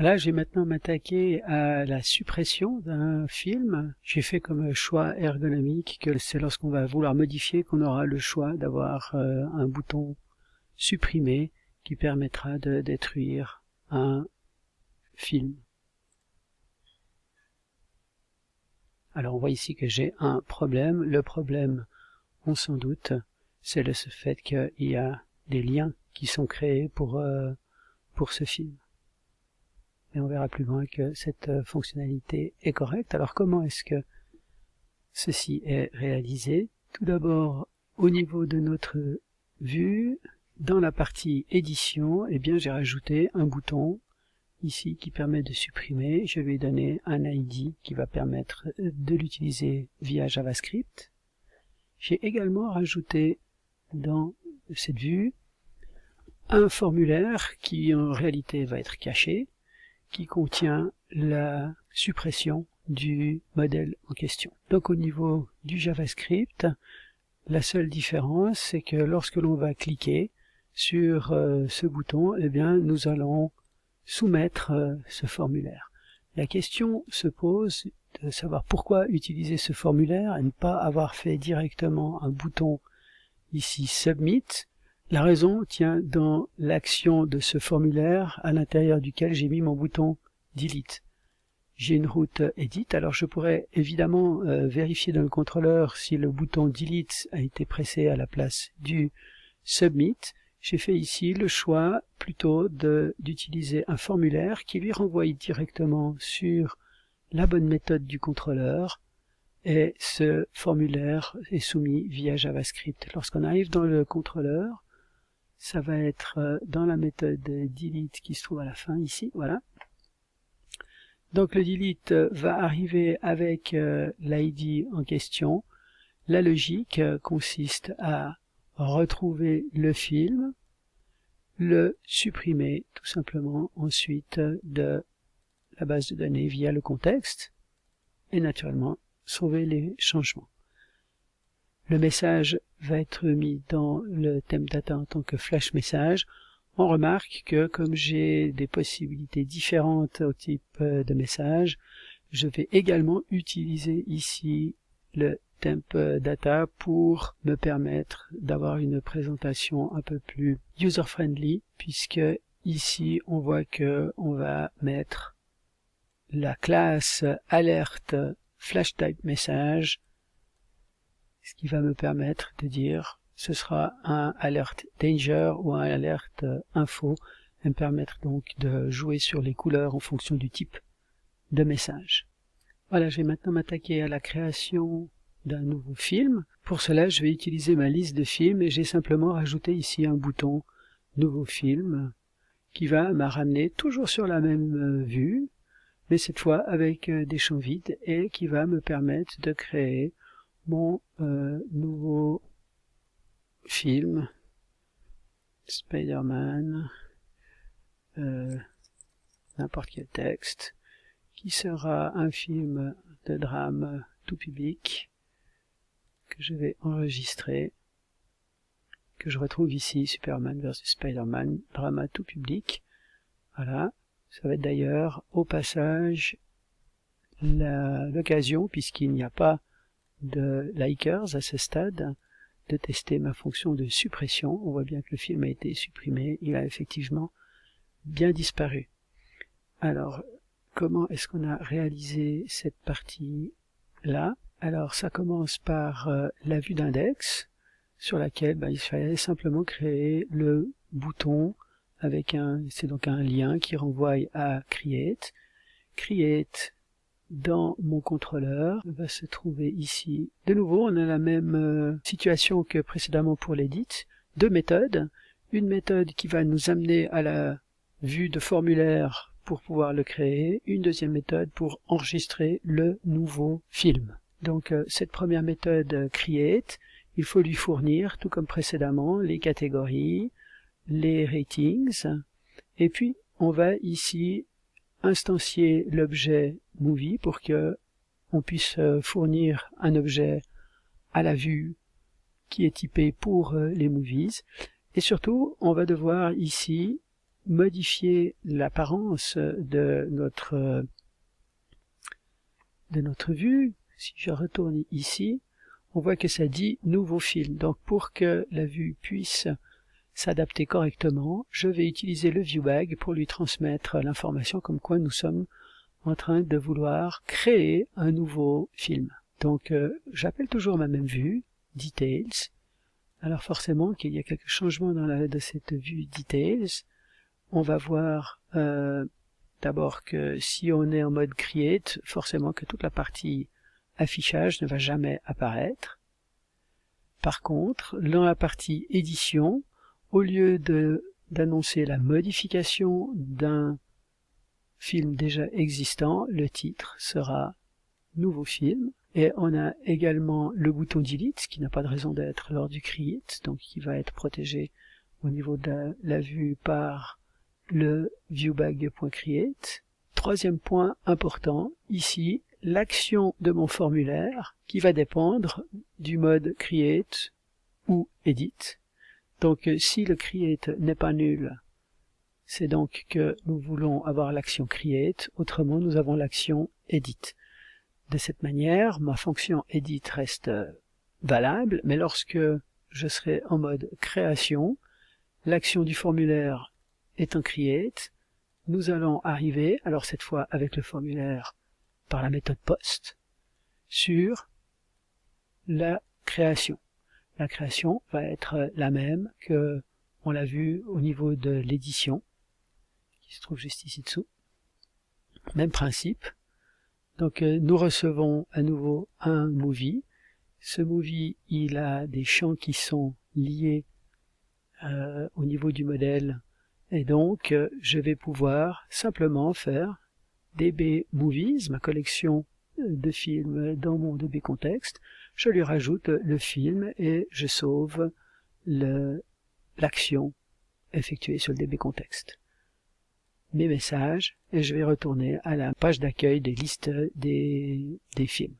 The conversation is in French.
Voilà, je vais maintenant m'attaquer à la suppression d'un film. J'ai fait comme choix ergonomique que c'est lorsqu'on va vouloir modifier qu'on aura le choix d'avoir un bouton supprimer qui permettra de détruire un film. Alors on voit ici que j'ai un problème. Le problème, on s'en doute, c'est le fait qu'il y a des liens qui sont créés pour ce film. Et on verra plus loin que cette fonctionnalité est correcte. Alors comment est-ce que ceci est réalisé? Tout d'abord, au niveau de notre vue, dans la partie édition, eh bien j'ai rajouté un bouton ici qui permet de supprimer. Je vais donner un ID qui va permettre de l'utiliser via JavaScript. J'ai également rajouté dans cette vue un formulaire qui en réalité va être caché, qui contient la suppression du modèle en question. Donc au niveau du JavaScript, la seule différence c'est que lorsque l'on va cliquer sur ce bouton, eh bien nous allons soumettre ce formulaire. La question se pose de savoir pourquoi utiliser ce formulaire et ne pas avoir fait directement un bouton ici Submit. La raison tient dans l'action de ce formulaire à l'intérieur duquel j'ai mis mon bouton Delete. J'ai une route Edit, alors je pourrais évidemment vérifier dans le contrôleur si le bouton Delete a été pressé à la place du Submit. J'ai fait ici le choix plutôt d'utiliser un formulaire qui lui renvoie directement sur la bonne méthode du contrôleur. Et ce formulaire est soumis via JavaScript. Lorsqu'on arrive dans le contrôleur, ça va être dans la méthode delete qui se trouve à la fin ici, voilà. Donc le delete va arriver avec l'ID en question. La logique consiste à retrouver le film, le supprimer tout simplement ensuite de la base de données via le contexte et naturellement sauver les changements. Le message va être mis dans le thème data en tant que flash message. On remarque que comme j'ai des possibilités différentes au type de message, je vais également utiliser ici le temp data pour me permettre d'avoir une présentation un peu plus user-friendly, puisque ici on voit que on va mettre la classe alerte flash type message, ce qui va me permettre de dire ce sera un alert danger ou un alert info, et me permettre donc de jouer sur les couleurs en fonction du type de message. Voilà, je vais maintenant m'attaquer à la création d'un nouveau film. Pour cela, je vais utiliser ma liste de films et j'ai simplement rajouté ici un bouton nouveau film qui va me ramener toujours sur la même vue, mais cette fois avec des champs vides et qui va me permettre de créer mon nouveau film Spider-Man, n'importe quel texte, qui sera un film de drame tout public que je vais enregistrer, que je retrouve ici, Superman vs Spider-Man, drama tout public. Voilà, ça va être d'ailleurs au passage l'occasion, puisqu'il n'y a pas de likers à ce stade, de tester ma fonction de suppression. On voit bien que le film a été supprimé, il a effectivement bien disparu. Alors, comment est-ce qu'on a réalisé cette partie-là? Alors, ça commence par la vue d'index, sur laquelle il fallait simplement créer le bouton avec c'est donc un lien qui renvoie à Create. Create dans mon contrôleur va se trouver ici. De nouveau, on a la même situation que précédemment pour l'edit. Deux méthodes. Une méthode qui va nous amener à la vue de formulaire pour pouvoir le créer. Une deuxième méthode pour enregistrer le nouveau film. Donc cette première méthode create, il faut lui fournir, tout comme précédemment, les catégories, les ratings, et puis on va ici instancier l'objet movie pour que on puisse fournir un objet à la vue qui est typé pour les movies. Et surtout, on va devoir ici modifier l'apparence de notre vue, si je retourne ici, on voit que ça dit nouveau film. Donc pour que la vue puisse s'adapter correctement, je vais utiliser le ViewBag pour lui transmettre l'information comme quoi nous sommes en train de vouloir créer un nouveau film. Donc j'appelle toujours ma même vue, Details. Alors forcément qu'il y a quelques changements de cette vue Details. On va voir d'abord que si on est en mode Create, forcément que toute la partie affichage ne va jamais apparaître. Par contre, dans la partie édition, au lieu d'annoncer la modification d'un film déjà existant, le titre sera nouveau film. Et on a également le bouton Delete, qui n'a pas de raison d'être lors du Create, donc qui va être protégé au niveau de la vue par le viewbag.create. Troisième point important, ici, l'action de mon formulaire qui va dépendre du mode Create ou Edit. Donc si le Create n'est pas nul, c'est donc que nous voulons avoir l'action Create, autrement nous avons l'action Edit. De cette manière, ma fonction Edit reste valable, mais lorsque je serai en mode création, l'action du formulaire est en Create, nous allons arriver, alors cette fois avec le formulaire par la méthode POST, sur la création. La création va être la même que on l'a vu au niveau de l'édition, qui se trouve juste ici dessous. Même principe. Donc nous recevons à nouveau un movie. Ce movie, il a des champs qui sont liés au niveau du modèle. Et donc je vais pouvoir simplement faire DB Movies, ma collection de films dans mon DB Contexte. Je lui rajoute le film et je sauve l'action effectuée sur le DB Contexte. Mes messages, et je vais retourner à la page d'accueil des listes des films.